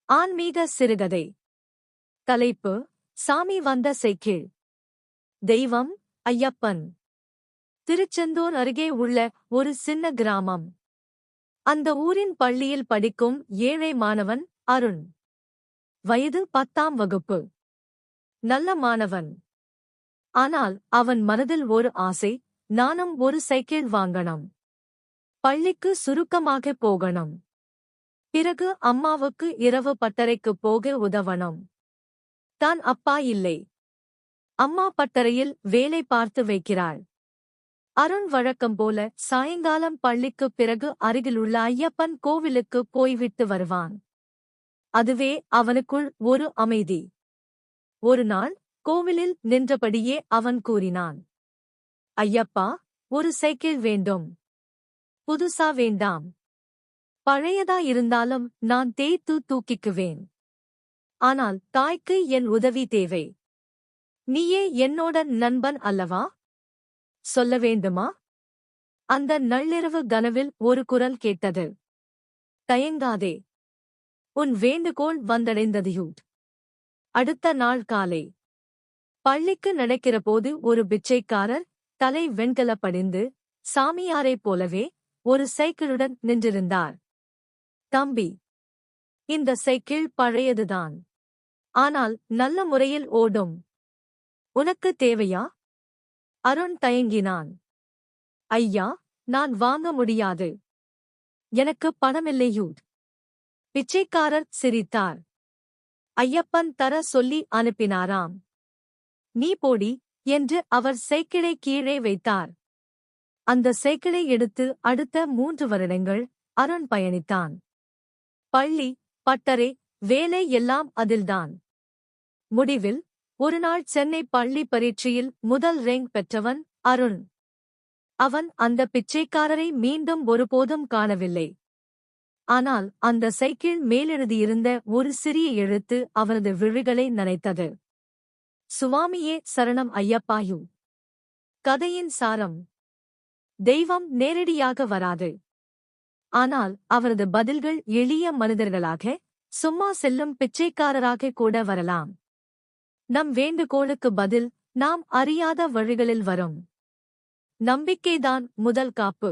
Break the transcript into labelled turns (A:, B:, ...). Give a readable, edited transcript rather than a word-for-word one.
A: ஆன்மீக சிறுகதை. தலைப்பு: சாமி வந்த சைக்கிள். தெய்வம்: ஐயப்பன். திருச்செந்தூர் அருகே உள்ள ஒரு சின்ன கிராமம். அந்த ஊரின் பள்ளியில் படிக்கும் ஏழை மாணவன் அருண். வயது 10ஆம் வகுப்பு. நல்ல மாணவன். ஆனால் அவன் மனதில் ஒரு ஆசை, நானும் ஒரு சைக்கிள் வாங்கணும். பள்ளிக்கு சுருக்கமாக போகணும். பிறகு அம்மாவுக்கு இரவு பட்டறைக்கு போக உதவணும். தான் அப்பா இல்லை. அம்மா பட்டறையில் வேலை பார்த்து வைக்கிறாள். அருண் வழக்கம் போல சாயங்காலம் பள்ளிக்குப் பிறகு அருகிலுள்ள ஐயப்பன் கோவிலுக்கு போய்விட்டு வருவான். அதுவே அவனுக்குள் ஒரு அமைதி. ஒரு நாள் கோவிலில் நின்றபடியே அவன் கூறினான், ஐயப்பா, ஒரு சைக்கிள் வேண்டும். புதுசா வேண்டாம். பழையதா இருந்தாலும் நான் தேய்த்து தூக்கிக்குவேன். ஆனால் தாய்க்கு என் உதவி தேவை. நீயே என்னோட நண்பன் அல்லவா? சொல்ல வேண்டுமா? அந்த நள்ளிரவு கனவில் ஒரு குரல் கேட்டது. தயங்காதே. உன் வேண்டுகோள் வந்தடைந்ததுயூட். அடுத்த நாள் காலை பள்ளிக்கு நடக்கிறபோது ஒரு பிச்சைக்காரர் தலை வெண்கல படிந்து சாமியாரைப் போலவே ஒரு சைக்கிளுடன் நின்றிருந்தார். தம்பி, இந்த சைக்கிள் பழையதுதான். ஆனால் நல்ல முறையில் ஓடும். உனக்கு தேவையா? அருண் தயங்கினான். ஐயா, நான் வாங்க முடியாது. எனக்கு பணமில்லையூட். பிச்சைக்காரர் சிரித்தார். ஐயப்பன் தர சொல்லி அனுப்பினாராம். நீ போடி என்று அவர் சைக்கிளை கீழே வைத்தார். அந்த சைக்கிளை எடுத்து அடுத்த 3 வருடங்கள் அருண் பயணித்தான். பள்ளி, பட்டறை, வேலை எல்லாம் அதில்தான். முடிவில் ஒருநாள் சென்னை பள்ளி பரீட்சையில் முதல் ரேங்க் பெற்றவன் அருண். அவன் அந்த பிச்சைக்காரரை மீண்டும் ஒருபோதும் காணவில்லை. ஆனால் அந்த சைக்கிள் மேலெழுதியிருந்த ஒரு சிறிய எழுத்து அவனது விழிகளை நனைத்தது. சுவாமியே சரணம் ஐயப்பாயு. கதையின் சாரம்: தெய்வம் நேரடியாக வராது. ஆனால் அவரது பதில்கள் எளிய மனிதர்களாக, சும்மா செல்லும் பிச்சைக்காரராக கூட வரலாம். நம் வேண்டுகோளுக்கு பதில் நாம் அறியாத வழிகளில் வரும். நம்பிக்கைதான் முதல் காப்பு.